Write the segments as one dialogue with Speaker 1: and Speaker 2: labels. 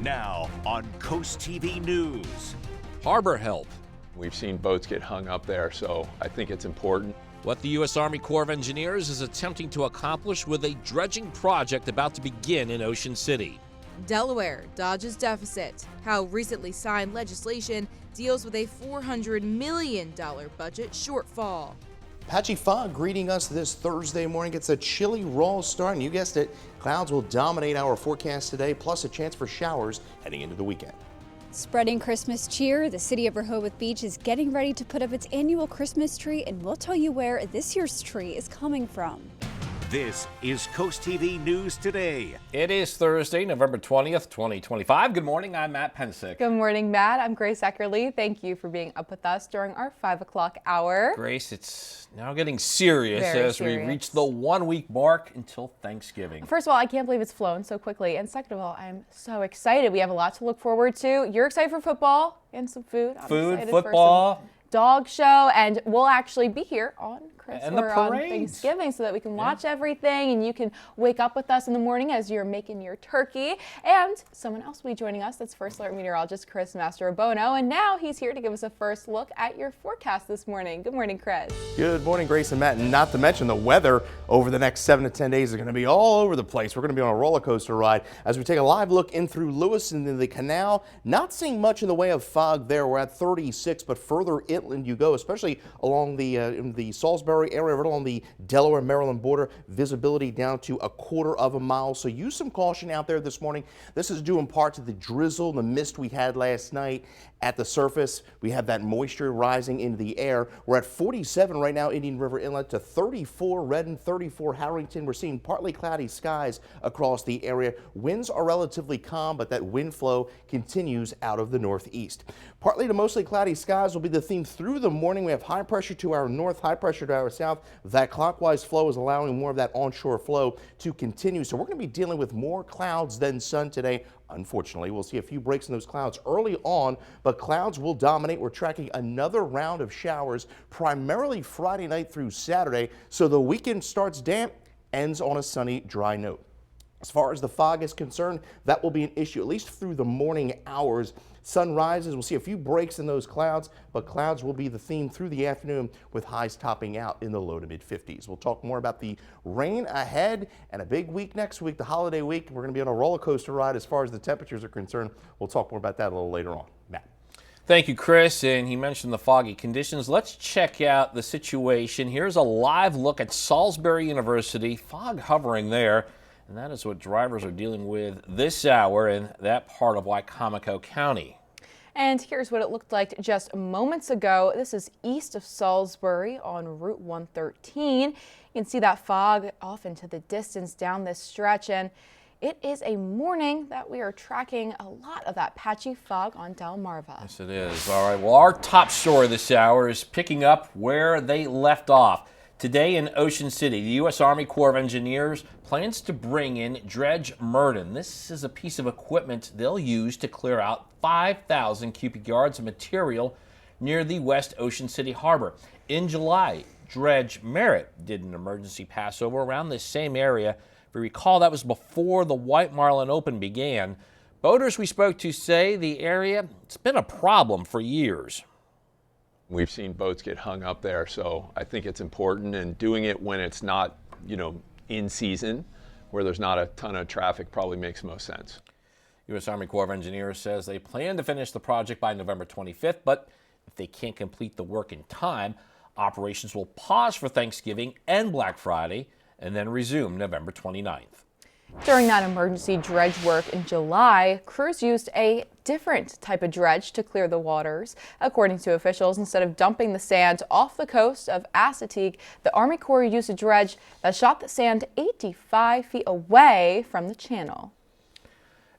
Speaker 1: Now on Coast TV News.
Speaker 2: Harbor help.
Speaker 3: We've seen boats get hung up there, so I think it's important.
Speaker 2: What the U.S. Army Corps of Engineers is attempting to accomplish with a dredging project about to begin in Ocean City.
Speaker 4: Delaware dodges deficit. How recently signed legislation deals with a $400 million budget shortfall.
Speaker 5: Patchy fog greeting us this Thursday morning. It's a chilly, raw start, and you guessed it, clouds will dominate our forecast today, plus a chance for showers heading into the weekend.
Speaker 6: Spreading Christmas cheer, the city of Rehoboth Beach is getting ready to put up its annual Christmas tree, and we'll tell you where this year's tree is coming from.
Speaker 1: This is Coast TV News Today.
Speaker 2: It is Thursday, November 20th, 2025. Good morning, I'm Matt Pensick.
Speaker 7: Good morning, Matt. I'm Grace Eckerly. Thank you for being up with us during our 5 o'clock hour.
Speaker 2: Grace, it's now getting serious
Speaker 7: Very
Speaker 2: as
Speaker 7: serious.
Speaker 2: we reach the 1 week mark until Thanksgiving.
Speaker 7: First of all, I can't believe it's flown so quickly. And second of all, I'm so excited. We have a lot to look forward to. You're excited for football and some food. I'm excited for
Speaker 2: football.
Speaker 7: some dog show, and we'll actually be here on
Speaker 2: And the
Speaker 7: on
Speaker 2: parades.
Speaker 7: Thanksgiving so that we can watch everything, and you can wake up with us in the morning as you're making your turkey. And someone else will be joining us. That's First Alert Meteorologist Chris Mastrobono, and now he's here to give us a first look at your forecast this morning. Good morning, Chris.
Speaker 5: Good morning, Grace and Matt. And not to mention the weather over the next 7 to 10 days is going to be all over the place. We're going to be on a roller coaster ride as we take a live look in through Lewis and the canal. Not seeing much in the way of fog there. We're at 36, but further inland you go, especially along the in the Salisbury area, right along the Delaware-Maryland border. Visibility down to a quarter of a mile. So use some caution out there this morning. This is due in part to the drizzle, the mist we had last night. At the surface, we have that moisture rising into the air. We're at 47 right now, Indian River Inlet, to 34 Redden, 34 Harrington. We're seeing partly cloudy skies across the area. Winds are relatively calm, but that wind flow continues out of the northeast. Partly to mostly cloudy skies will be the theme through the morning. We have high pressure to our north, high pressure to our south. That clockwise flow is allowing more of that onshore flow to continue. So we're going to be dealing with more clouds than sun today. Unfortunately, we'll see a few breaks in those clouds early on, but clouds will dominate. We're tracking another round of showers, primarily Friday night through Saturday. So the weekend starts damp, ends on a sunny, dry note. As far as the fog is concerned, that will be an issue, at least through the morning hours. Sun rises, we'll see a few breaks in those clouds, but clouds will be the theme through the afternoon with highs topping out in the low to mid 50s. We'll talk more about the rain ahead and a big week next week, the holiday week. We're going to be on a roller coaster ride as far as the temperatures are concerned. We'll talk more about that a little later on. Matt.
Speaker 2: Thank you, Chris. And he mentioned the foggy conditions. Let's check out the situation. Here's a live look at Salisbury University. Fog hovering there. And that is what drivers are dealing with this hour in that part of Wicomico County.
Speaker 7: And here's what it looked like just moments ago. This is east of Salisbury on Route 113. You can see that fog off into the distance down this stretch, and it is a morning that we are tracking a lot of that patchy fog on Delmarva.
Speaker 2: Yes, it is. All right, well, our top story this hour is picking up where they left off. Today in Ocean City, the U.S. Army Corps of Engineers plans to bring in Dredge Murden. This is a piece of equipment they'll use to clear out 5,000 cubic yards of material near the West Ocean City Harbor. In July, Dredge Merritt did an emergency passover around this same area. If you recall, that was before the White Marlin Open began. Boaters we spoke to say the area, it's been a problem for years.
Speaker 3: We've seen boats get hung up there, so I think it's important, and doing it when it's not, in season, where there's not a ton of traffic, probably makes most sense.
Speaker 2: U.S. Army Corps of Engineers says they plan to finish the project by November 25th, but if they can't complete the work in time, operations will pause for Thanksgiving and Black Friday and then resume November 29th.
Speaker 7: During that emergency dredge work in July, crews used a different type of dredge to clear the waters. According to officials, instead of dumping the sand off the coast of Assateague, the Army Corps used a dredge that shot the sand 85 feet away from the channel.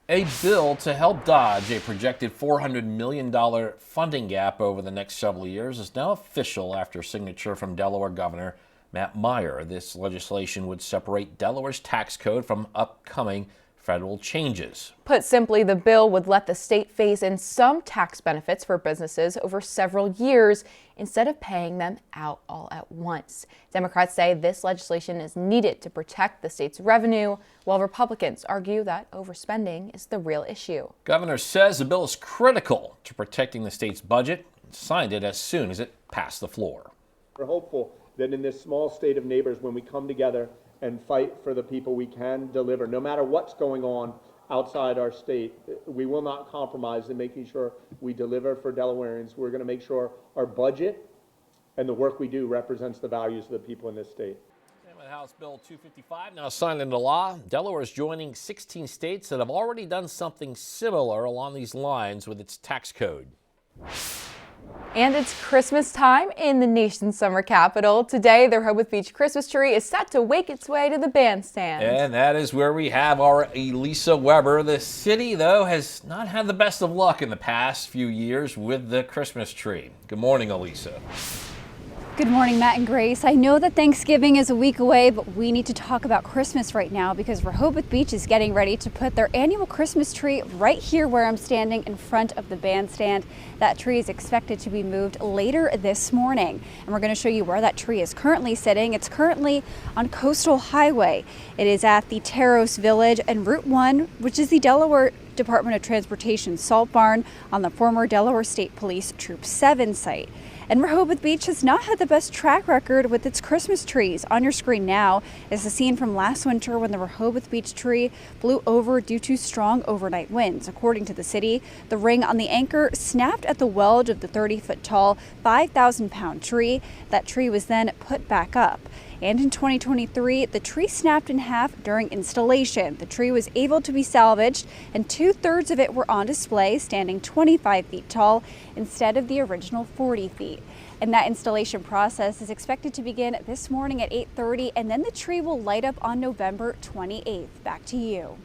Speaker 2: A bill to help dodge a projected $400 million funding gap over the next several years is now official after signature from Delaware Governor Matt Meyer. This legislation would separate Delaware's tax code from upcoming federal changes.
Speaker 7: Put simply, the bill would let the state phase in some tax benefits for businesses over several years instead of paying them out all at once. Democrats say this legislation is needed to protect the state's revenue, while Republicans argue that overspending is the real issue.
Speaker 2: Governor says the bill is critical to protecting the state's budget and signed it as soon as it passed the floor.
Speaker 8: We're hopeful that in this small state of neighbors, when we come together and fight for the people, we can deliver. No matter what's going on outside our state, we will not compromise in making sure we deliver for Delawareans. We're going to make sure our budget and the work we do represents the values of the people in this state.
Speaker 2: With House Bill 255 now signed into law, Delaware is joining 16 states that have already done something similar along these lines with its tax code.
Speaker 7: And it's Christmas time in the nation's summer capital. Today, the Rehoboth Beach Christmas tree is set to make its way to the bandstand.
Speaker 2: And that is where we have our Elisa Weber. The city, though, has not had the best of luck in the past few years with the Christmas tree. Good morning, Elisa.
Speaker 6: Good morning, Matt and Grace. I know that Thanksgiving is a week away, but we need to talk about Christmas right now because Rehoboth Beach is getting ready to put their annual Christmas tree right here where I'm standing in front of the bandstand. That tree is expected to be moved later this morning, and we're going to show you where that tree is currently sitting. It's currently on Coastal Highway. It is at the Terros Village and Route 1, which is the Delaware Department of Transportation salt barn on the former Delaware State Police Troop 7 site. And Rehoboth Beach has not had the best track record with its Christmas trees. On your screen now is the scene from last winter when the Rehoboth Beach tree blew over due to strong overnight winds. According to the city, the ring on the anchor snapped at the wedge of the 30-foot tall, 5,000-pound tree. That tree was then put back up. And in 2023, the tree snapped in half during installation. The tree was able to be salvaged, and 2/3 of it were on display, standing 25 feet tall instead of the original 40 feet. And that installation process is expected to begin this morning at 8:30, and then the tree will light up on November 28th. Back to you.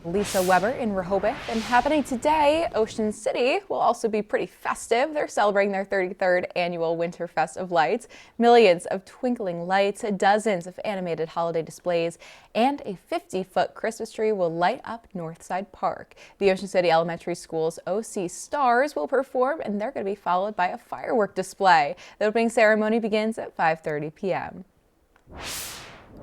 Speaker 7: Lisa Weber in Rehoboth. And happening today, Ocean City will also be pretty festive. They're celebrating their 33rd annual Winterfest of Lights. Millions of twinkling lights, dozens of animated holiday displays, and a 50-foot Christmas tree will light up Northside Park. The Ocean City Elementary School's OC Stars will perform, and they're going to be followed by a firework display. The opening ceremony begins at 5:30 p.m.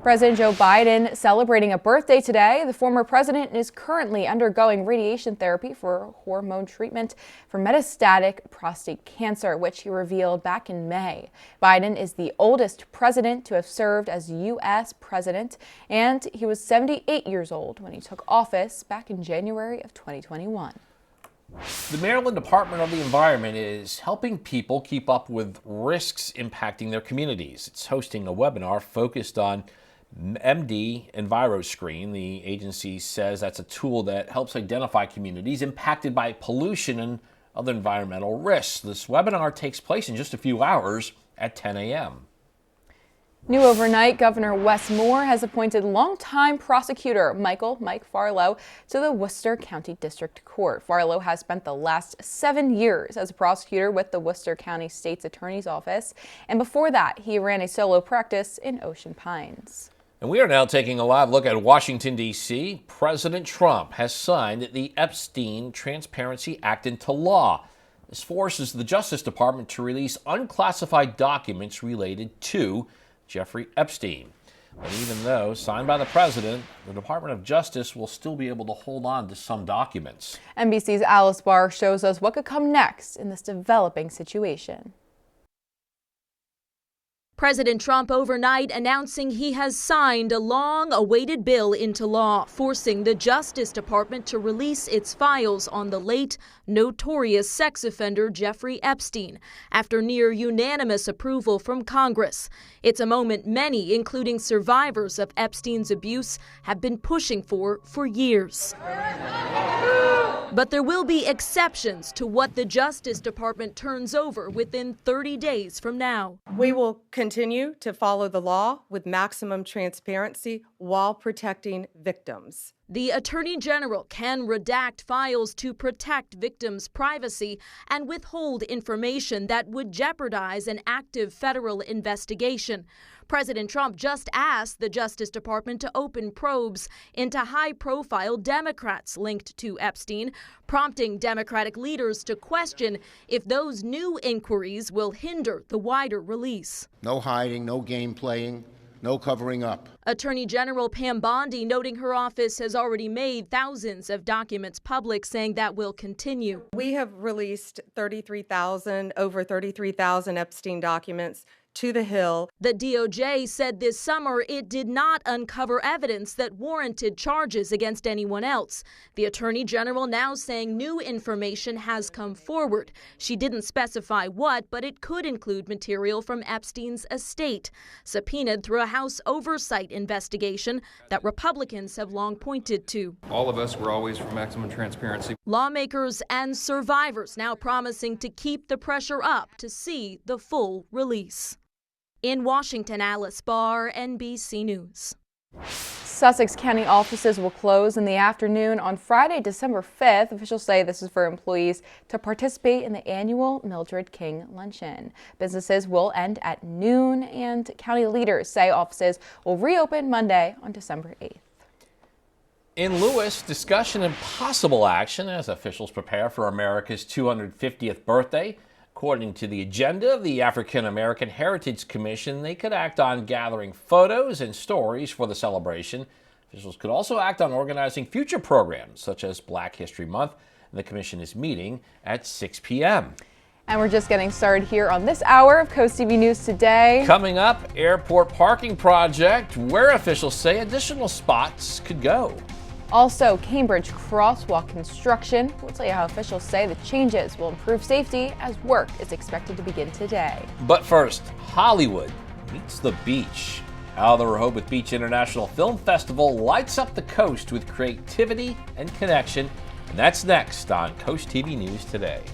Speaker 7: President Joe Biden celebrating a birthday today. The former president is currently undergoing radiation therapy for hormone treatment for metastatic prostate cancer, which he revealed back in May. Biden is the oldest president to have served as U.S. president, and he was 78 years old when he took office back in January of 2021.
Speaker 2: The Maryland Department of the Environment is helping people keep up with risks impacting their communities. It's hosting a webinar focused on MD EnviroScreen. The agency says that's a tool that helps identify communities impacted by pollution and other environmental risks. This webinar takes place in just a few hours at 10 a.m.
Speaker 7: New overnight, Governor Wes Moore has appointed longtime prosecutor Mike Farlow to the Worcester County District Court. Farlow has spent the last 7 years as a prosecutor with the Worcester County State's Attorney's Office, and before that, he ran a solo practice in Ocean Pines.
Speaker 2: And we are now taking a live look at Washington, D.C. President Trump has signed the Epstein Transparency Act into law. This forces the Justice Department to release unclassified documents related to Jeffrey Epstein. But even though signed by the president, the Department of Justice will still be able to hold on to some documents.
Speaker 7: NBC's Alice Barr shows us what could come next in this developing situation.
Speaker 9: President Trump overnight announcing he has signed a long-awaited bill into law, forcing the Justice Department to release its files on the late, notorious sex offender Jeffrey Epstein, after near unanimous approval from Congress. It's a moment many, including survivors of Epstein's abuse, have been pushing for years. But there will be exceptions to what the Justice Department turns over within 30 days from now.
Speaker 10: We will continue to follow the law with maximum transparency while protecting victims.
Speaker 9: The Attorney General can redact files to protect victims' privacy and withhold information that would jeopardize an active federal investigation. President Trump just asked the Justice Department to open probes into high-profile Democrats linked to Epstein, prompting Democratic leaders to question if those new inquiries will hinder the wider release.
Speaker 10: No hiding, no game playing, no covering up.
Speaker 9: Attorney General Pam Bondi noting her office has already made thousands of documents public, saying that will continue.
Speaker 11: We have released over 33,000 Epstein documents to the Hill.
Speaker 9: The DOJ said this summer it did not uncover evidence that warranted charges against anyone else. The Attorney General now saying new information has come forward. She didn't specify what, but it could include material from Epstein's estate, subpoenaed through a House oversight investigation that Republicans have long pointed to.
Speaker 12: All of us were always for maximum transparency.
Speaker 9: Lawmakers and survivors now promising to keep the pressure up to see the full release. In Washington, Alice Barr, NBC News.
Speaker 7: Sussex County offices will close in the afternoon on Friday, December 5th. Officials say this is for employees to participate in the annual Mildred King Luncheon. Businesses will end at noon, and county leaders say offices will reopen Monday on December 8th.
Speaker 2: In Lewis, discussion and possible action as officials prepare for America's 250th birthday. According to the agenda of the African American Heritage Commission, they could act on gathering photos and stories for the celebration. Officials could also act on organizing future programs, such as Black History Month. The commission is meeting at 6 p.m.
Speaker 7: And we're just getting started here on this hour of CoastTV News Today.
Speaker 2: Coming up, airport parking project, where officials say additional spots could go.
Speaker 7: Also, Cambridge crosswalk construction. We'll tell you how officials say the changes will improve safety as work is expected to begin today.
Speaker 2: But first, Hollywood meets the beach. How the Rehoboth Beach International Film Festival lights up the coast with creativity and connection. And that's next on CoastTV News Today.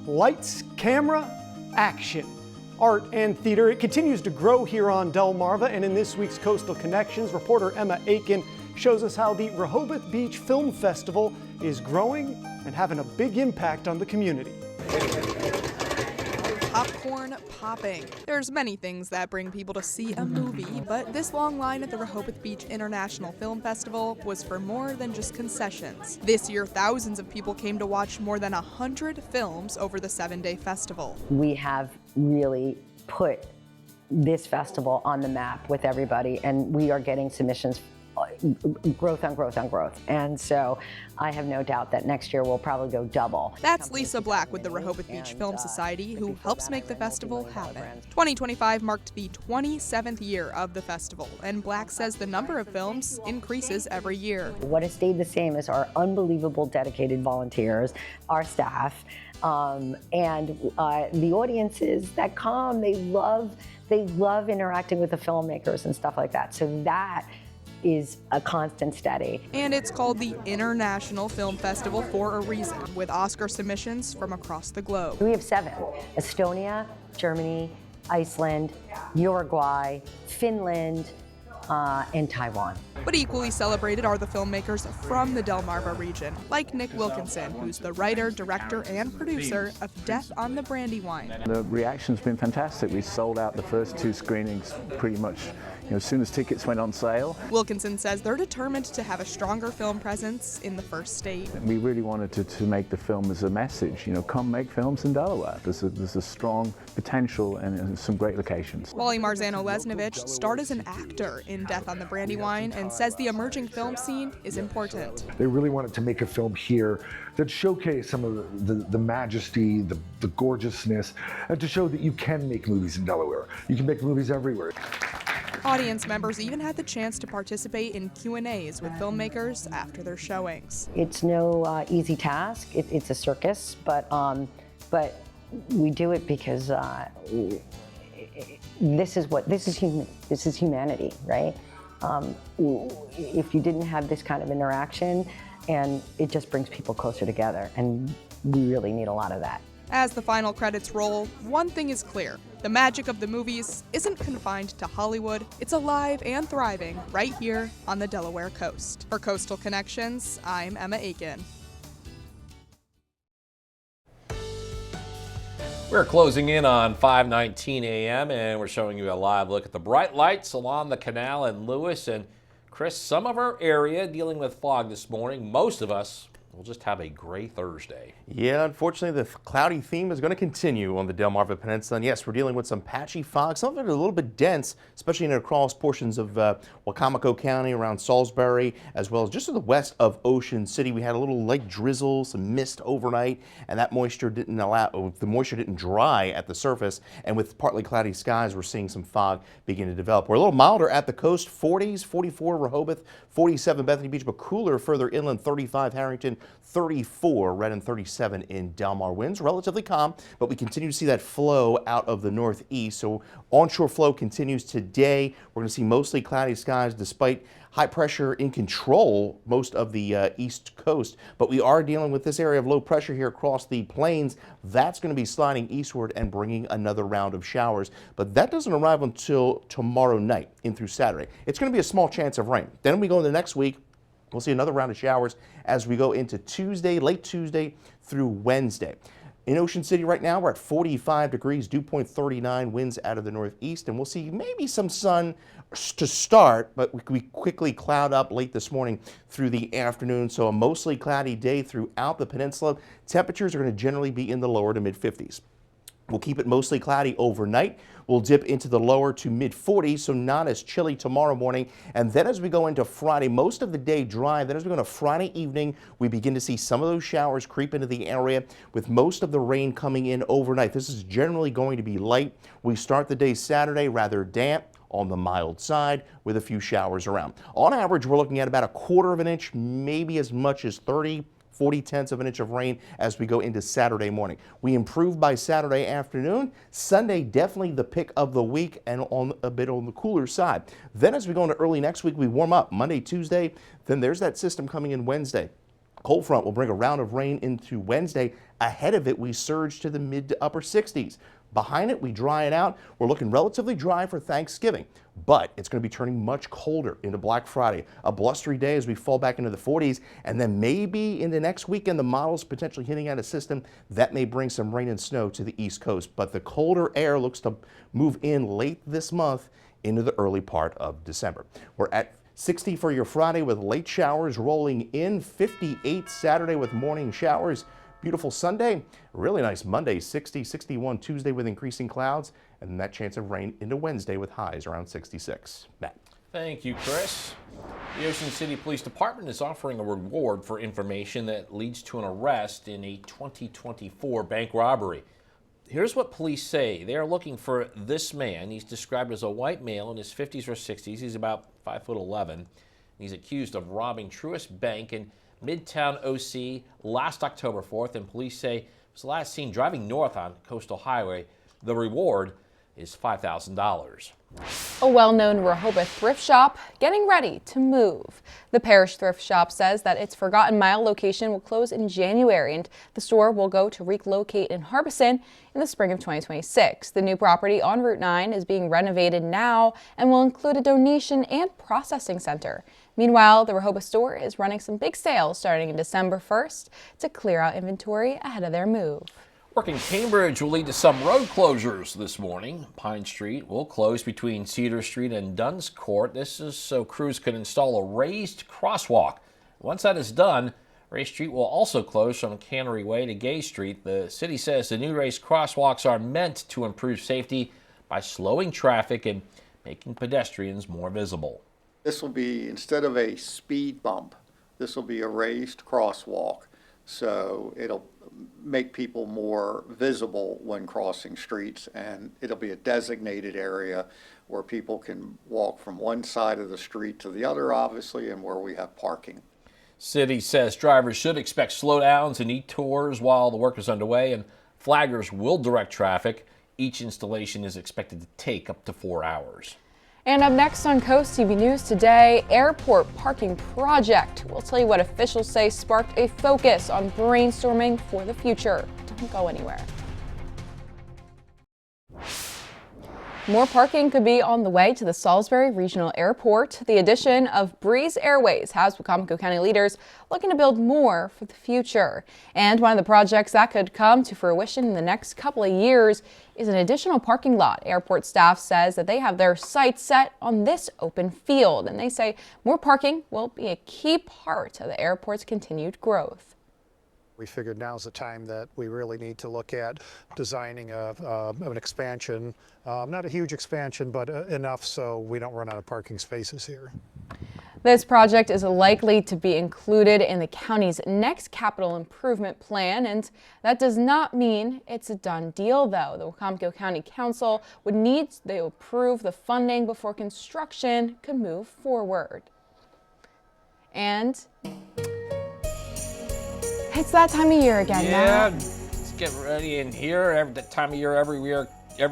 Speaker 13: Lights, camera, action. Art and theater, it continues to grow here on Delmarva, and in this week's Coastal Connections, reporter Emma Aiken shows us how the Rehoboth Beach Film Festival is growing and having a big impact on the community.
Speaker 14: Popcorn popping. There's many things that bring people to see a movie, but this long line at the Rehoboth Beach International Film Festival was for more than just concessions. This year, thousands of people came to watch more than 100 films over the 7-day festival.
Speaker 15: We have really put this festival on the map with everybody, and we are getting submissions growth on growth on growth. And so I have no doubt that next year we'll probably go double.
Speaker 14: That's Lisa Black with the Rehoboth Beach Film Society, who helps make the festival happen. 2025 marked the 27th year of the festival, and Black says the number of films increases every year.
Speaker 15: What has stayed the same is our unbelievable dedicated volunteers, our staff, and the audiences that come. They love interacting with the filmmakers and stuff like that. So that is a constant steady.
Speaker 14: And it's called the International Film Festival for a reason, with Oscar submissions from across the globe.
Speaker 15: We have 7: Estonia, Germany, Iceland, Uruguay, Finland, and Taiwan.
Speaker 14: But equally celebrated are the filmmakers from the Delmarva region, like Nick Wilkinson, who's the writer, director, and producer of Death on the Brandywine.
Speaker 16: The reaction's been fantastic. We sold out the first 2 screenings pretty much as soon as tickets went on sale.
Speaker 14: Wilkinson says they're determined to have a stronger film presence in the first state.
Speaker 16: We really wanted to make the film as a message. Come make films in Delaware. There's a strong potential and some great locations.
Speaker 14: Wally Marzano-Lesnevich starred as an actor in Death on the Brandywine and says the emerging film scene is important.
Speaker 17: They really wanted to make a film here that showcased some of the majesty, the gorgeousness, and to show that you can make movies in Delaware. You can make movies everywhere.
Speaker 14: Audience members even had the chance to participate in Q&As with filmmakers after their showings.
Speaker 15: It's no easy task. It's a circus, but we do it because this is humanity, right? If you didn't have this kind of interaction, and it just brings people closer together, and we really need a lot of that
Speaker 14: As the final credits roll, one thing is clear. The magic of the movies isn't confined to Hollywood. It's alive and thriving right here on the Delaware coast. For Coastal Connections, I'm Emma Aiken.
Speaker 2: We're closing in on 5:19 a.m. and we're showing you a live look at the bright lights along the canal in Lewis. And Chris, some of our area dealing with fog this morning. Most of us will just have a gray Thursday.
Speaker 5: Yeah, unfortunately, the cloudy theme is going to continue on the Delmarva Peninsula. And yes, we're dealing with some patchy fog. Some of it a little bit dense, especially in across portions of Wacomico County, around Salisbury, as well as just to the west of Ocean City. We had a little light drizzle, some mist overnight, and that moisture didn't the moisture didn't dry at the surface. And with partly cloudy skies, we're seeing some fog begin to develop. We're a little milder at the coast, 40s, 44 Rehoboth, 47 Bethany Beach, but cooler further inland, 35 Harrington, 34 Redden, 37 in Delmar. Winds relatively calm, but we continue to see that flow out of the northeast. So onshore flow continues today. We're going to see mostly cloudy skies despite high pressure in control most of the east coast. But we are dealing with this area of low pressure here across the plains. That's going to be sliding eastward and bringing another round of showers. But that doesn't arrive until tomorrow night in through Saturday. It's going to be a small chance of rain. Then we go into next week. We'll see another round of showers as we go into Tuesday, late Tuesday through Wednesday. In Ocean City right now, we're at 45 degrees, dew point 39, winds out of the northeast, and we'll see maybe some sun to start, but we quickly cloud up late this morning through the afternoon. So a mostly cloudy day throughout the peninsula. Temperatures are going to generally be in the lower to mid 50s. We'll keep it mostly cloudy overnight. We'll dip into the lower to mid 40s, so not as chilly tomorrow morning. And then as we go into Friday, most of the day dry. Then as we go into Friday evening, we begin to see some of those showers creep into the area with most of the rain coming in overnight. This is generally going to be light. We start the day Saturday rather damp on the mild side with a few showers around. On average, we're looking at about 1/4 of an inch, maybe as much as 40/10 of an inch of rain as we go into Saturday morning. We improve by Saturday afternoon. Sunday, definitely the pick of the week and on a bit on the cooler side. Then as we go into early next week, we warm up Monday, Tuesday. Then there's that system coming in Wednesday. Cold front will bring a round of rain into Wednesday. Ahead of it, we surge to the mid to upper 60s. Behind it, we dry it out. We're looking relatively dry for Thanksgiving, but it's going to be turning much colder into Black Friday. A blustery day as we fall back into the 40s, and then maybe in the next weekend, the model's potentially hitting out a system that may bring some rain and snow to the East Coast. But the colder air looks to move in late this month into the early part of December. We're at 60 for your Friday with late showers rolling in, 58 Saturday with morning showers. Beautiful Sunday, really nice Monday, 60, 61 Tuesday with increasing clouds, and that chance of rain into Wednesday with highs around 66. Matt.
Speaker 2: Thank you, Chris. The Ocean City Police Department is offering a reward for information that leads to an arrest in a 2024 bank robbery. Here's what police say. They are looking for this man. He's described as a white male in his 50s or 60s. He's about 5'11". He's accused of robbing Truist Bank in Midtown OC last October 4th, and police say he was last seen driving north on Coastal Highway. The reward is $5,000.
Speaker 7: A well-known Rehoboth thrift shop getting ready to move. The Parish Thrift Shop says that its Forgotten Mile location will close in January, and the store will go to relocate in Harbison in the spring of 2026. The new property on Route 9 is being renovated now and will include a donation and processing center. Meanwhile, the Rehoboth store is running some big sales starting in December 1st to clear out inventory ahead of their move.
Speaker 2: Work in Cambridge will lead to some road closures this morning. Pine Street will close between Cedar Street and Dunn's Court. This is so crews can install a raised crosswalk. Once that is done, Ray Street will also close from Cannery Way to Gay Street. The city says the new raised crosswalks are meant to improve safety by slowing traffic and making pedestrians more visible.
Speaker 18: This will be, instead of a speed bump, this will be a raised crosswalk. So it'll make people more visible when crossing streets, and it'll be a designated area where people can walk from one side of the street to the other, obviously, and where we have parking.
Speaker 2: City says drivers should expect slowdowns and detours while the work is underway, and flaggers will direct traffic. Each installation is expected to take up to 4 hours.
Speaker 7: And up next on Coast TV News today, airport parking project. We'll tell you what officials say sparked a focus on brainstorming for the future. Don't go anywhere. More parking could be on the way to the Salisbury Regional Airport. The addition of Breeze Airways has Wicomico County leaders looking to build more for the future. And one of the projects that could come to fruition in the next couple of years is an additional parking lot. Airport staff says that they have their sights set on this open field, and they say more parking will be a key part of the airport's continued growth.
Speaker 19: We figured now's the time that we really need to look at designing an expansion, not a huge expansion, but enough so we don't run out of parking spaces here.
Speaker 7: This project is likely to be included in the county's next capital improvement plan, and that does not mean it's a done deal, though. The Wicomico County Council would need to approve the funding before construction could move forward. And it's that time of year again,
Speaker 2: Yeah,
Speaker 7: Matt.
Speaker 2: let's get ready in here. That time of year, every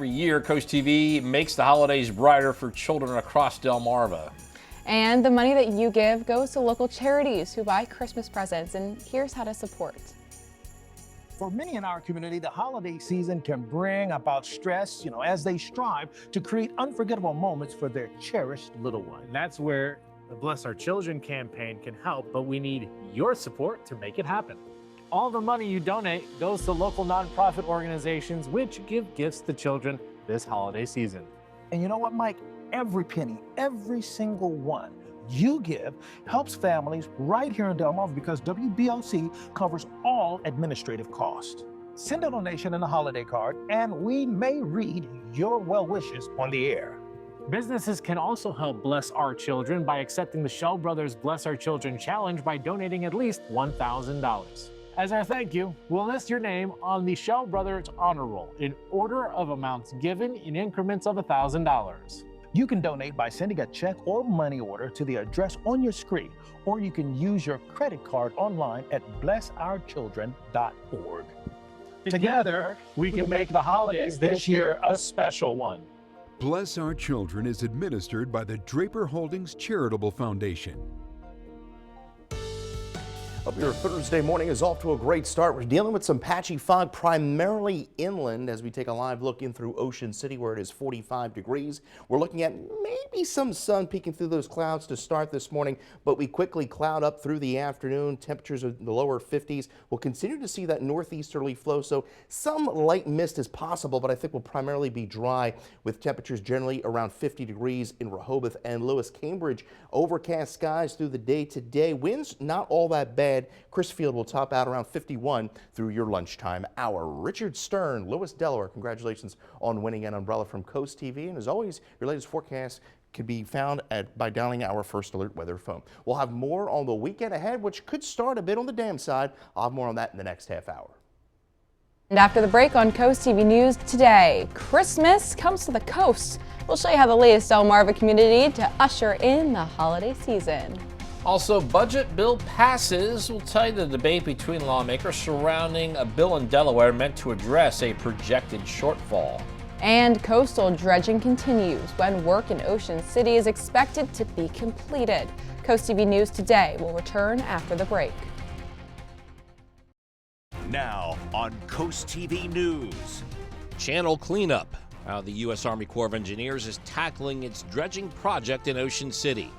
Speaker 2: year, Coast TV makes the holidays brighter for children across Delmarva.
Speaker 7: And the money that you give goes to local charities who buy Christmas presents. And here's how to support.
Speaker 20: For many in our community, the holiday season can bring about stress, as they strive to create unforgettable moments for their cherished little one.
Speaker 21: And that's where the Bless Our Children campaign can help, but we need your support to make it happen. All the money you donate goes to local nonprofit organizations which give gifts to children this holiday season.
Speaker 20: And you know what, Mike? Every penny, every single one you give helps families right here in Delmarva because WBOC covers all administrative costs. Send a donation and a holiday card, and we may read your well wishes on the air.
Speaker 21: Businesses can also help Bless Our Children by accepting the Shell Brothers Bless Our Children Challenge by donating at least $1,000. As our thank you, we'll list your name on the Shell Brothers Honor Roll in order of amounts given in increments of $1,000.
Speaker 20: You can donate by sending a check or money order to the address on your screen, or you can use your credit card online at blessourchildren.org.
Speaker 21: Together, we can make the holidays this year a special one.
Speaker 22: Bless Our Children is administered by the Draper Holdings Charitable Foundation.
Speaker 5: Hope your Thursday morning is off to a great start. We're dealing with some patchy fog, primarily inland, as we take a live look in through Ocean City, where it is 45 degrees. We're looking at maybe some sun peeking through those clouds to start this morning, but we quickly cloud up through the afternoon. Temperatures in the lower 50s. We'll continue to see that northeasterly flow, so some light mist is possible, but I think will primarily be dry, with temperatures generally around 50 degrees in Rehoboth and Lewis. Cambridge, overcast skies through the day today. Winds not all that bad. Chrisfield will top out around 51 through your lunchtime hour. Richard Stern, Lewis, Delaware, congratulations on winning an umbrella from Coast TV. And as always, your latest forecast can be found by dialing our First Alert weather phone. We'll have more on the weekend ahead, which could start a bit on the damn side. I'll have more on that in the next half hour.
Speaker 7: And after the break on Coast TV News today, Christmas comes to the coast. We'll show you how the latest Delmarva community to usher in the holiday season.
Speaker 2: Also, budget bill passes. We'll tell you the debate between lawmakers surrounding a bill in Delaware meant to address a projected shortfall.
Speaker 7: And coastal dredging continues when work in Ocean City is expected to be completed. Coast TV News today will return after the break.
Speaker 1: Now on Coast TV News.
Speaker 2: Channel cleanup. How the U.S. Army Corps of Engineers is tackling its dredging project in Ocean City.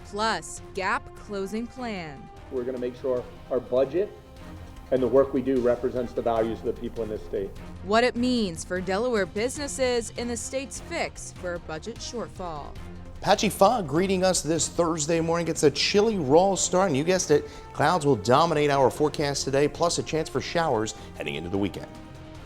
Speaker 4: Plus, gap closing plan.
Speaker 8: We're going to make sure our budget and the work we do represents the values of the people in this state.
Speaker 4: What it means for Delaware businesses in the state's fix for a budget shortfall.
Speaker 5: Patchy fog greeting us this Thursday morning. It's a chilly raw start, and you guessed it, clouds will dominate our forecast today, plus a chance for showers heading into the weekend.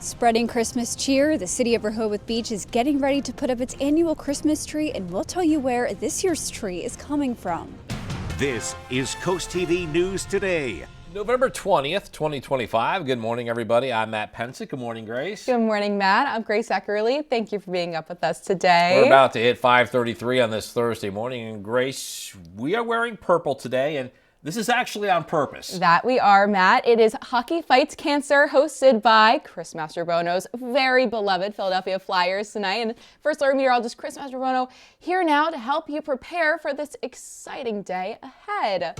Speaker 6: Spreading Christmas cheer, the city of Rehoboth Beach is getting ready to put up its annual Christmas tree, and we'll tell you where this year's tree is coming from.
Speaker 1: This is Coast TV News Today.
Speaker 2: November 20th, 2025. Good morning, everybody. I'm Matt Pensick. Good morning, Grace.
Speaker 7: Good morning, Matt. I'm Grace Eckerly. Thank you for being up with us today.
Speaker 2: We're about to hit 5:33 on this Thursday morning. And Grace, we are wearing purple today, and this is actually on purpose.
Speaker 7: That we are, Matt. It is Hockey Fights Cancer, hosted by Chris Mastrobono's very beloved Philadelphia Flyers tonight. And First Alert meteorologist Chris Mastrobono here now to help you prepare for this exciting day ahead.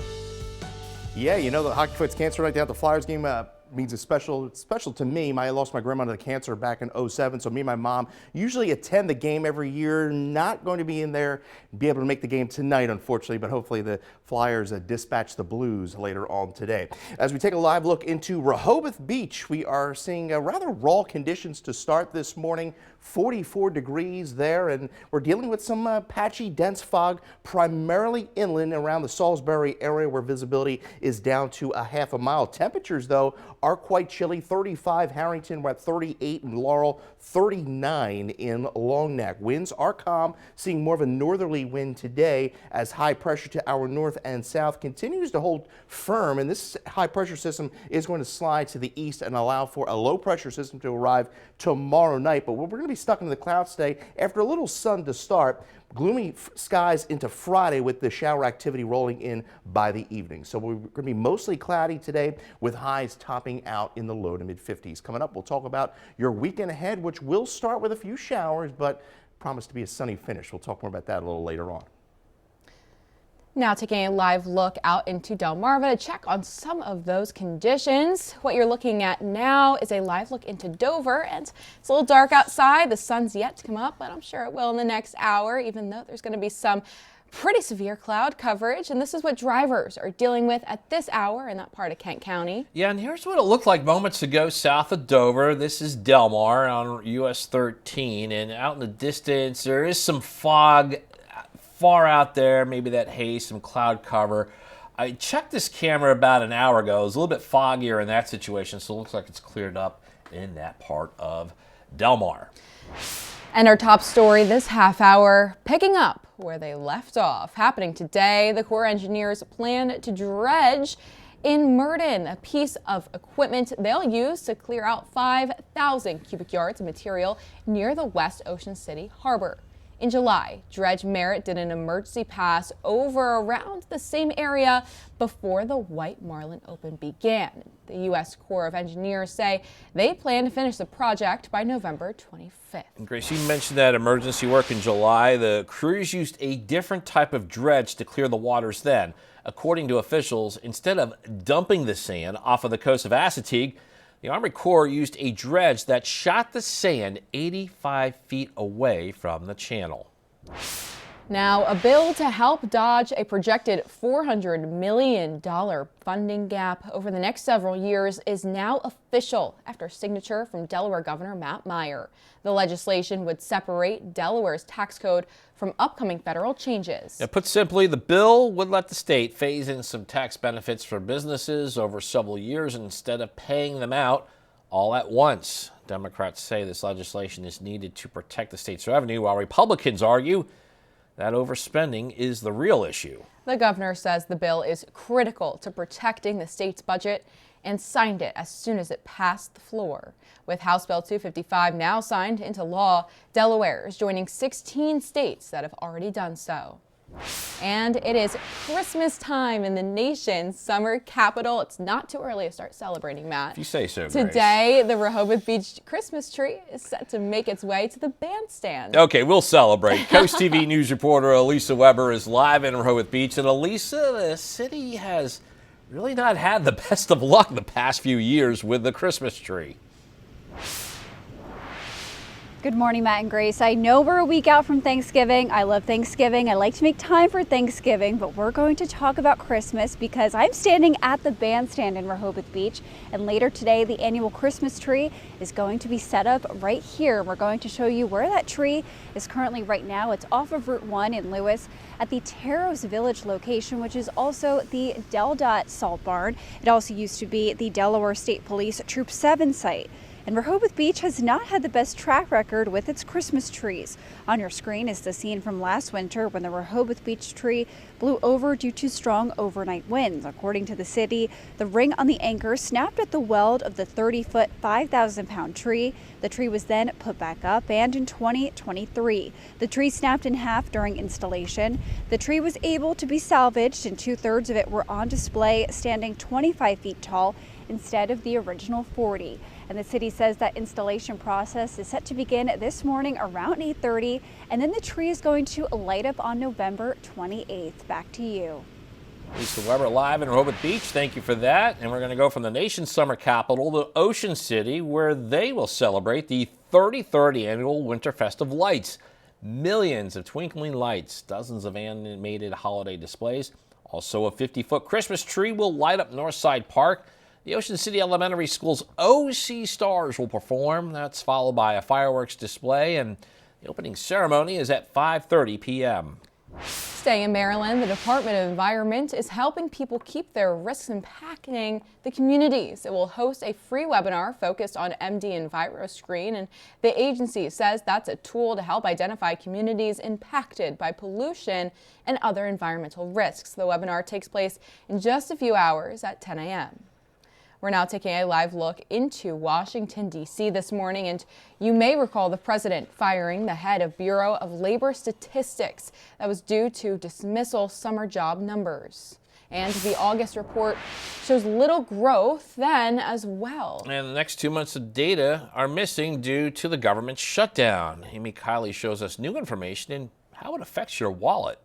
Speaker 5: Yeah, you know the Hockey Fights Cancer right down at the Flyers game means it's special to me. I lost my grandmother to cancer back in '07, so me and my mom usually attend the game every year. Not going to be in there, be able to make the game tonight, unfortunately, but hopefully the Flyers dispatch the Blues later on today. As we take a live look into Rehoboth Beach, we are seeing rather raw conditions to start this morning. 44 degrees there, and we're dealing with some patchy, dense fog, primarily inland around the Salisbury area where visibility is down to a half a mile. Temperatures, though, are quite chilly. 35 Harrington, we're at 38 in Laurel, 39 in Long Neck. Winds are calm, seeing more of a northerly wind today as high pressure to our north and south continues to hold firm, and this high pressure system is going to slide to the east and allow for a low pressure system to arrive tomorrow night. But we're going to be stuck in the clouds today after a little sun to start. Gloomy skies into Friday with the shower activity rolling in by the evening. So we're going to be mostly cloudy today with highs topping out in the low to mid 50s. Coming up, we'll talk about your weekend ahead, which will start with a few showers, but promise to be a sunny finish. We'll talk more about that a little later on.
Speaker 7: Now taking a live look out into Delmarva to check on some of those conditions. What you're looking at now is a live look into Dover, and it's a little dark outside. The sun's yet to come up, but I'm sure it will in the next hour, even though there's going to be some pretty severe cloud coverage. And this is what drivers are dealing with at this hour in that part of Kent County.
Speaker 2: Yeah, and here's what it looked like moments ago south of Dover. This is Delmar on US 13, and out in the distance there is some fog far out there, maybe that haze, some cloud cover. I checked this camera about an hour ago. It was a little bit foggier in that situation, so it looks like it's cleared up in that part of Delmar.
Speaker 7: And our top story this half hour, picking up where they left off. Happening today, the Corps engineers plan to dredge in Murden, a piece of equipment they'll use to clear out 5,000 cubic yards of material near the West Ocean City harbor. In July, Dredge Merritt did an emergency pass over around the same area before the White Marlin Open began. The U.S. Corps of Engineers say they plan to finish the project by November 25th.
Speaker 2: And Grace, you mentioned that emergency work in July. The crews used a different type of dredge to clear the waters then. According to officials, instead of dumping the sand off of the coast of Assateague, the Army Corps used a dredge that shot the sand 85 feet away from the channel.
Speaker 7: Now, a bill to help dodge a projected $400 million funding gap over the next several years is now official after signature from Delaware Governor Matt Meyer. The legislation would separate Delaware's tax code from upcoming federal changes.
Speaker 2: Now, put simply, the bill would let the state phase in some tax benefits for businesses over several years instead of paying them out all at once. Democrats say this legislation is needed to protect the state's revenue, while Republicans argue that overspending is the real issue.
Speaker 7: The governor says the bill is critical to protecting the state's budget and signed it as soon as it passed the floor. With House Bill 255 now signed into law, Delaware is joining 16 states that have already done so. And it is Christmas time in the nation's summer capital. It's not too early to start celebrating, Matt.
Speaker 2: If you say so, Grace.
Speaker 7: Today, the Rehoboth Beach Christmas tree is set to make its way to the bandstand.
Speaker 2: Okay, we'll celebrate. CoastTV News reporter Elisa Weber is live in Rehoboth Beach. And Elisa, the city has really not had the best of luck the past few years with the Christmas tree.
Speaker 6: Good morning, Matt and Grace. I know we're a week out from Thanksgiving. I love Thanksgiving. I like to make time for Thanksgiving, but we're going to talk about Christmas because I'm standing at the bandstand in Rehoboth Beach, and later today, the annual Christmas tree is going to be set up right here. We're going to show you where that tree is currently right now. It's off of Route 1 in Lewis at the Taros Village location, which is also the DelDOT Salt Barn. It also used to be the Delaware State Police Troop 7 site. And Rehoboth Beach has not had the best track record with its Christmas trees. On your screen is the scene from last winter when the Rehoboth Beach tree blew over due to strong overnight winds. According to the city, the ring on the anchor snapped at the weld of the 30-foot, 5,000-pound tree. The tree was then put back up, and in 2023, the tree snapped in half during installation. The tree was able to be salvaged, and 2/3 of it were on display, standing 25 feet tall instead of the original 40. And the city says that installation process is set to begin this morning around 8:30, and then the tree is going to light up on November 28th. Back to you.
Speaker 2: Lisa Weber live in Rehoboth Beach. Thank you for that. And we're going to go from the nation's summer capital to Ocean City, where they will celebrate the 33rd annual Winterfest of Lights. Millions of twinkling lights, dozens of animated holiday displays. Also, a 50-foot Christmas tree will light up Northside Park. The Ocean City Elementary School's OC Stars will perform. That's followed by a fireworks display, and the opening ceremony is at 5:30 p.m.
Speaker 7: Staying in Maryland, the Department of Environment is helping people keep their risks impacting the communities. It will host a free webinar focused on MD EnviroScreen, and the agency says that's a tool to help identify communities impacted by pollution and other environmental risks. The webinar takes place in just a few hours at 10 a.m. We're now taking a live look into Washington, D.C. this morning, and you may recall the president firing the head of Bureau of Labor Statistics. That was due to dismissal summer job numbers. And the August report shows little growth then as well.
Speaker 2: And the next 2 months of data are missing due to the government shutdown. Amy Kiley shows us new information and how it affects your wallet.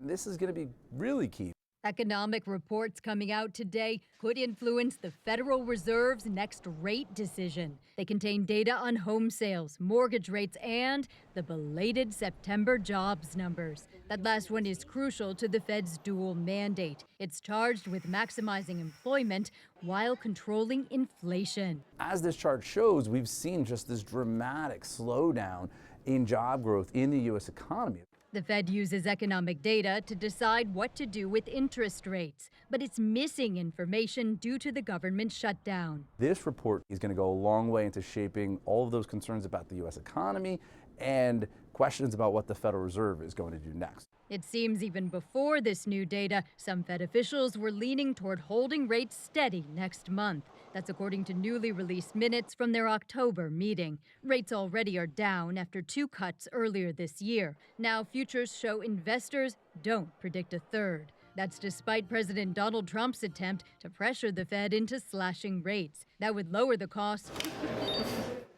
Speaker 3: This is going to be really key.
Speaker 10: Economic reports coming out today could influence the Federal Reserve's next rate decision. They contain data on home sales, mortgage rates, and the belated September jobs numbers. That last one is crucial to the Fed's dual mandate. It's charged with maximizing employment while controlling inflation.
Speaker 3: As this chart shows, we've seen just this dramatic slowdown in job growth in the U.S. economy.
Speaker 10: The Fed uses economic data to decide what to do with interest rates, but it's missing information due to the government shutdown.
Speaker 3: This report is going to go a long way into shaping all of those concerns about the U.S. economy and questions about what the Federal Reserve is going to do next.
Speaker 10: It seems even before this new data, some Fed officials were leaning toward holding rates steady next month. That's according to newly released minutes from their October meeting. Rates already are down after 2 cuts earlier this year. Now futures show investors don't predict a third. That's despite President Donald Trump's attempt to pressure the Fed into slashing rates. That would lower the cost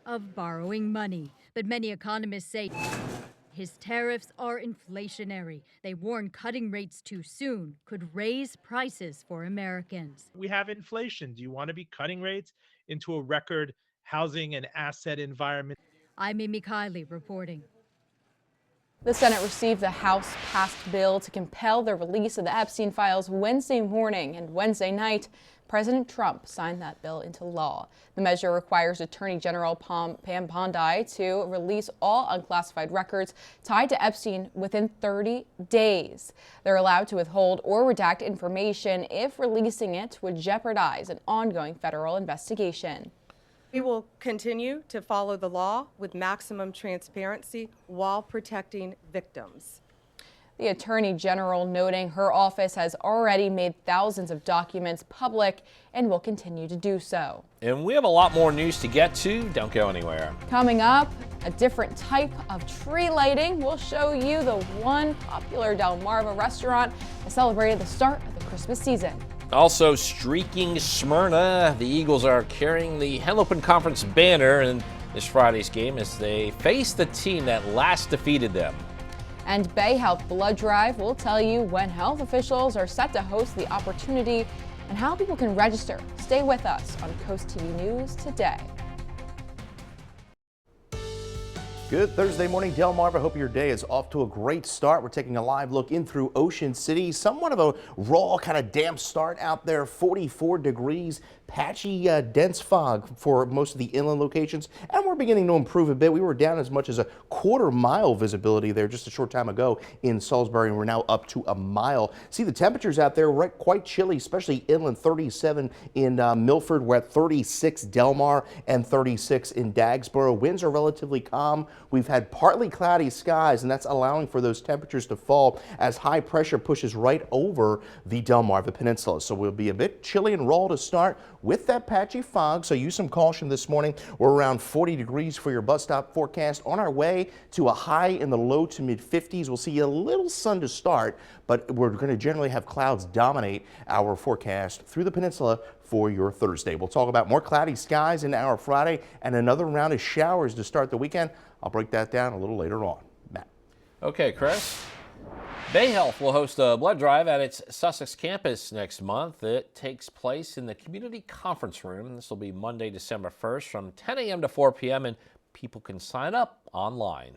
Speaker 10: of borrowing money. But many economists say his tariffs are inflationary. They warn cutting rates too soon could raise prices for Americans.
Speaker 23: We have inflation. Do you want to be cutting rates into a record housing and asset environment?
Speaker 10: I'm Amy Kiley reporting.
Speaker 7: The Senate received the House-passed bill to compel the release of the Epstein files Wednesday morning, and Wednesday night, President Trump signed that bill into law. The measure requires Attorney General Pam Bondi to release all unclassified records tied to Epstein within 30 days. They're allowed to withhold or redact information if releasing it would jeopardize an ongoing federal investigation.
Speaker 11: We will continue to follow the law with maximum transparency while protecting victims.
Speaker 7: The Attorney General noting her office has already made thousands of documents public and will continue to do so.
Speaker 2: And we have a lot more news to get to. Don't go anywhere.
Speaker 7: Coming up, a different type of tree lighting. We'll show you the one popular Delmarva restaurant that celebrated the start of the Christmas season.
Speaker 2: Also streaking Smyrna. The Eagles are carrying the Henlopen Conference banner in this Friday's game as they face the team that last defeated them.
Speaker 7: And Bay Health Blood Drive will tell you when health officials are set to host the opportunity and how people can register. Stay with us on Coast TV News today.
Speaker 5: Good Thursday morning, Delmarva. Hope your day is off to a great start. We're taking a live look in through Ocean City. Somewhat of a raw, kind of damp start out there. 44 degrees, patchy, dense fog for most of the inland locations, and we're beginning to improve a bit. We were down as much as a quarter-mile visibility there just a short time ago in Salisbury, and we're now up to a mile. See the temperatures out there, right, quite chilly, especially inland. 37 in Milford. We're at 36 Delmar and 36 in Dagsboro. Winds are relatively calm. We've had partly cloudy skies, and that's allowing for those temperatures to fall as high pressure pushes right over the Delmarva Peninsula. So we'll be a bit chilly and raw to start with that patchy fog, so use some caution this morning. We're around 40 degrees for your bus stop forecast. On our way to a high in the low to mid 50s. We'll see a little sun to start, but we're going to generally have clouds dominate our forecast through the peninsula for your Thursday. We'll talk about more cloudy skies in our Friday and another round of showers to start the weekend. I'll break that down a little later on. Matt.
Speaker 2: Okay, Chris. Bay Health will host a blood drive at its Sussex campus next month. It takes place in the community conference room. This will be Monday, December 1st from 10 a.m. to 4 p.m. and people can sign up online.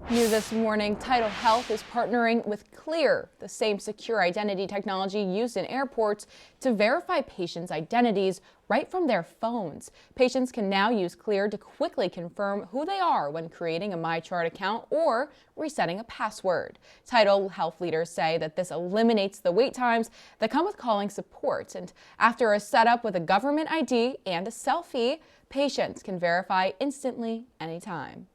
Speaker 7: New this morning, Tidal Health is partnering with Clear, the same secure identity technology used in airports, to verify patients' identities right from their phones. Patients can now use Clear to quickly confirm who they are when creating a MyChart account or resetting a password. Tidal Health leaders say that this eliminates the wait times that come with calling support. And after a setup with a government ID and a selfie, patients can verify instantly anytime.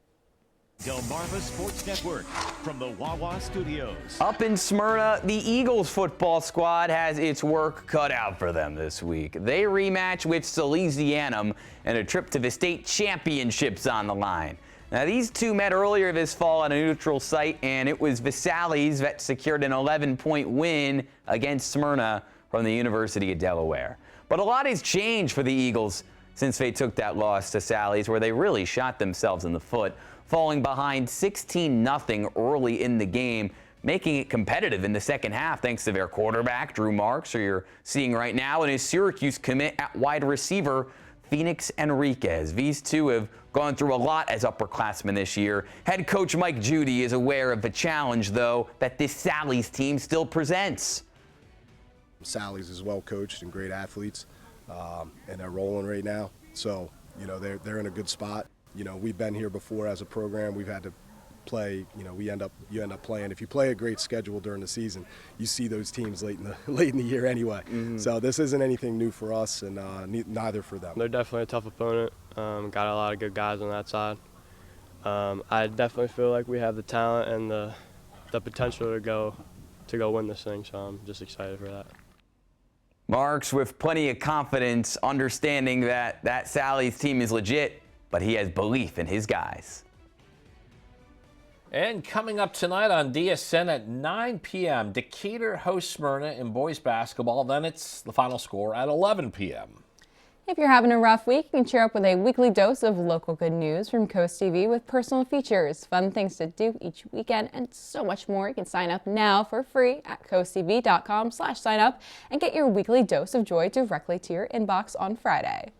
Speaker 1: Delmarva Sports Network from the Wawa Studios.
Speaker 9: Up in Smyrna, the Eagles football squad has its work cut out for them this week. They rematch with Salesianum and a trip to the state championships on the line. Now, these two met earlier this fall on a neutral site, and it was Visalis that secured an 11-point win against Smyrna from the University of Delaware. But a lot has changed for the Eagles since they took that loss to Sally's, where they really shot themselves in the foot, falling behind 16-0 early in the game, making it competitive in the second half thanks to their quarterback, Drew Marks, who you're seeing right now, and his Syracuse commit at wide receiver, Phoenix Enriquez. These two have gone through a lot as upperclassmen this year. Head coach Mike Judy is aware of the challenge, though, that this Sally's team still presents.
Speaker 12: Sally's is well coached and great athletes, and they're rolling right now. So, you know, they're in a good spot. You know, we've been here before as a program. We've had to play. You know, you end up playing. If you play a great schedule during the season, you see those teams late in the year anyway. Mm-hmm. So this isn't anything new for us, and neither for them.
Speaker 13: They're definitely a tough opponent. Got a lot of good guys on that side. I definitely feel like we have the talent and the potential to go win this thing. So I'm just excited for that.
Speaker 9: Marks with plenty of confidence, understanding that Sally's team is legit, but he has belief in his guys.
Speaker 2: And coming up tonight on DSN at 9 p.m., Decatur hosts Smyrna in boys basketball. Then it's the final score at 11 p.m.
Speaker 7: If you're having a rough week, you can cheer up with a weekly dose of local good news from CoastTV with personal features, fun things to do each weekend, and so much more. You can sign up now for free at coasttv.com/sign-up and get your weekly dose of joy directly to your inbox on Friday.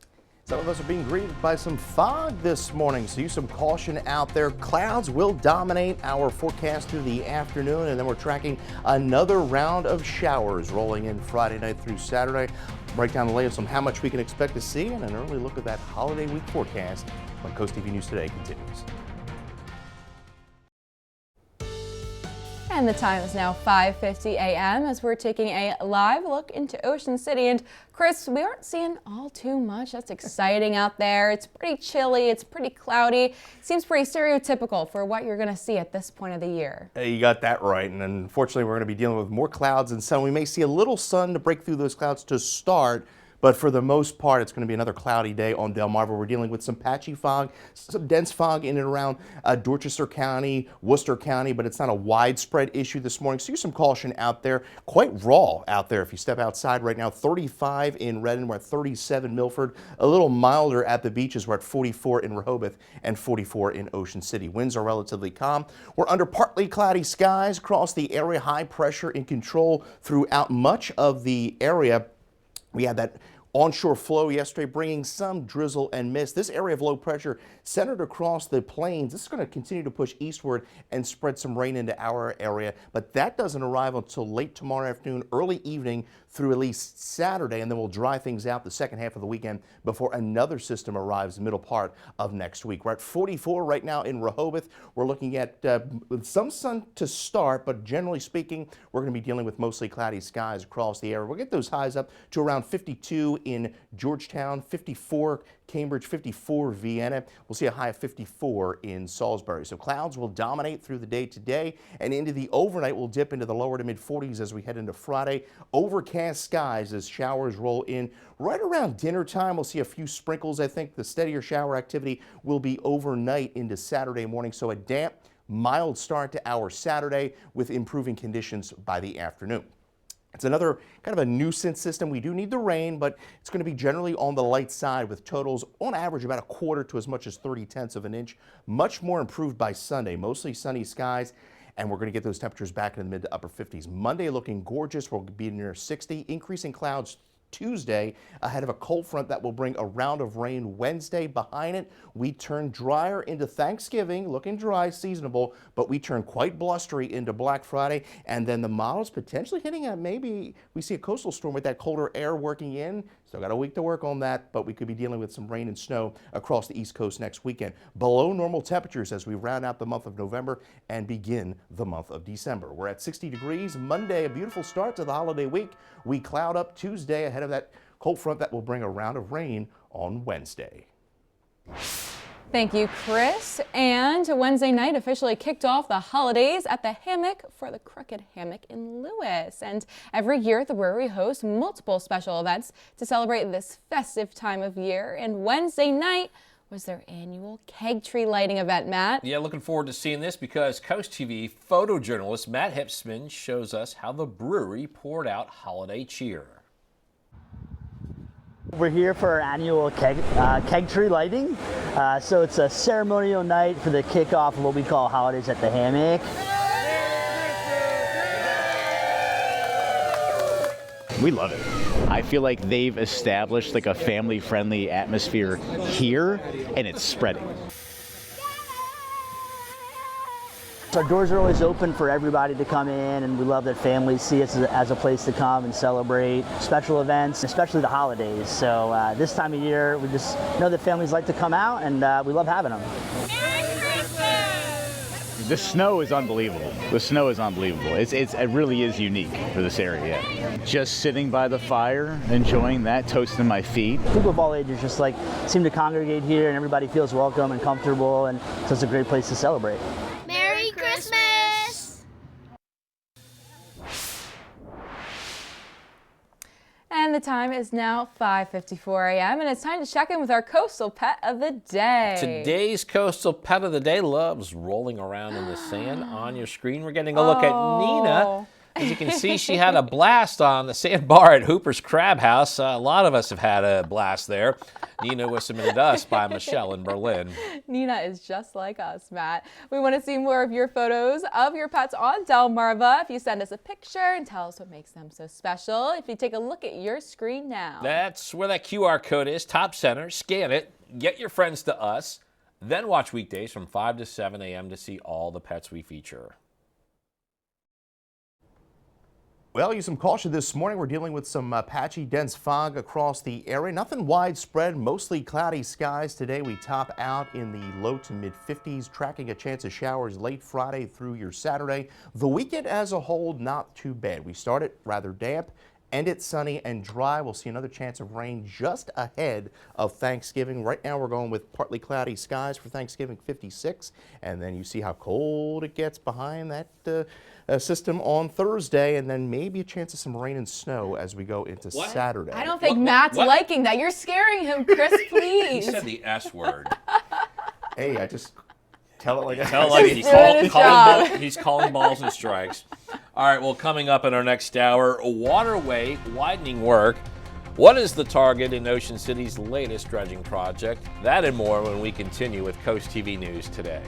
Speaker 5: Some of us are being greeted by some fog this morning, so use some caution out there. Clouds will dominate our forecast through the afternoon, and then we're tracking another round of showers rolling in Friday night through Saturday. Break down the latest on how much we can expect to see and an early look at that holiday week forecast when CoastTV News Today continues.
Speaker 7: And the time is now 5:50 a.m. as we're taking a live look into Ocean City. And Chris, we aren't seeing all too much that's exciting out there. It's pretty chilly, it's pretty cloudy. Seems pretty stereotypical for what you're going to see at this point of the year.
Speaker 5: Hey, you got that right. And unfortunately, we're going to be dealing with more clouds and sun. We may see a little sun to break through those clouds to start. But for the most part, it's going to be another cloudy day on Delmarva. We're dealing with some patchy fog, some dense fog in and around Dorchester County, Worcester County, but it's not a widespread issue this morning. So use some caution out there. Quite raw out there if you step outside right now. 35 in Redden, we're at 37 Milford. A little milder at the beaches. We're at 44 in Rehoboth and 44 in Ocean City. Winds are relatively calm. We're under partly cloudy skies across the area. High pressure in control throughout much of the area. We had that onshore flow yesterday bringing some drizzle and mist. This area of low pressure centered across the plains. This is going to continue to push eastward and spread some rain into our area, but that doesn't arrive until late tomorrow afternoon, early evening through at least Saturday, and then we'll dry things out the second half of the weekend before another system arrives the middle part of next week. We're at 44 right now in Rehoboth. We're looking at some sun to start, but generally speaking, we're going to be dealing with mostly cloudy skies across the area. We'll get those highs up to around 52 in Georgetown, 54 Cambridge, 54 Vienna. We'll see a high of 54 in Salisbury. So clouds will dominate through the day today, and into the overnight we'll dip into the lower to mid 40s as we head into Friday. Overcast skies as showers roll in. Right around dinner time, we'll see a few sprinkles. I think the steadier shower activity will be overnight into Saturday morning. So a damp, mild start to our Saturday with improving conditions by the afternoon. It's another kind of a nuisance system. We do need the rain, but it's going to be generally on the light side with totals on average about a quarter to as much as 30/10 of an inch. Much more improved by Sunday. Mostly sunny skies and we're going to get those temperatures back in the mid to upper 50s. Monday looking gorgeous. We'll be near 60, increasing clouds Tuesday ahead of a cold front that will bring a round of rain Wednesday. Behind it, we turn drier into Thanksgiving, looking dry, seasonable, but we turn quite blustery into Black Friday. And then the models potentially hitting at maybe we see a coastal storm with that colder air working in. Still got a week to work on that, but we could be dealing with some rain and snow across the East Coast next weekend. Below normal temperatures as we round out the month of November and begin the month of December. We're at 60 degrees. Monday, a beautiful start to the holiday week. We cloud up Tuesday ahead of that cold front that will bring a round of rain on Wednesday.
Speaker 7: Thank you, Chris. And Wednesday night officially kicked off the holidays at the Hammock for the Crooked Hammock in Lewis. And every year, the brewery hosts multiple special events to celebrate this festive time of year. And Wednesday night was their annual keg tree lighting event, Matt.
Speaker 2: Yeah, looking forward to seeing this because CoastTV photojournalist Matt Hipsman shows us how the brewery poured out holiday cheer.
Speaker 15: We're here for our annual keg tree lighting. So it's a ceremonial night for the kickoff of what we call holidays at the Hammock.
Speaker 16: We love it. I feel like they've established like a family-friendly atmosphere here, and it's spreading.
Speaker 15: Our doors are always open for everybody to come in, and we love that families see us as a place to come and celebrate special events, especially the holidays. So this time of year, we just know that families like to come out, and we love having them.
Speaker 16: The snow is unbelievable. The snow is unbelievable. It really is unique for this area. Just sitting by the fire, enjoying that, toasting my feet.
Speaker 15: People of all ages just like seem to congregate here, and everybody feels welcome and comfortable, and so it's a great place to celebrate.
Speaker 17: Merry Christmas!
Speaker 7: And the time is now 5:54 a.m. and it's time to check in with our coastal pet of the day.
Speaker 2: Today's coastal pet of the day loves rolling around in the sand. On your screen, we're getting a look at Nina. As you can see, she had a blast on the sandbar at Hooper's Crab House. A lot of us have had a blast there. Nina was submitted to us by Michelle in Berlin.
Speaker 7: Nina is just like us, Matt. We want to see more of your photos of your pets on Delmarva. If you send us a picture and tell us what makes them so special. If you take a look at your screen now.
Speaker 2: That's where that QR code is, top center. Scan it, get your friends to us, then watch weekdays from 5 to 7 a.m. to see all the pets we feature.
Speaker 5: Well, use some caution this morning. We're dealing with some patchy, dense fog across the area. Nothing widespread, mostly cloudy skies today. We top out in the low to mid 50s, tracking a chance of showers late Friday through your Saturday. The weekend as a whole, not too bad. We start it rather damp, end it sunny and dry. We'll see another chance of rain just ahead of Thanksgiving. Right now we're going with partly cloudy skies for Thanksgiving, 56. And then you see how cold it gets behind that system on Thursday, and then maybe a chance of some rain and snow as we go into Saturday.
Speaker 7: I don't think Matt's liking that. You're scaring him, Chris, please.
Speaker 2: He said the S word.
Speaker 5: Hey, I just tell it like
Speaker 2: he's calling balls and strikes. All right, well, coming up in our next hour, waterway widening work. What is the target in Ocean City's latest dredging project? That and more when we continue with Coast TV News today.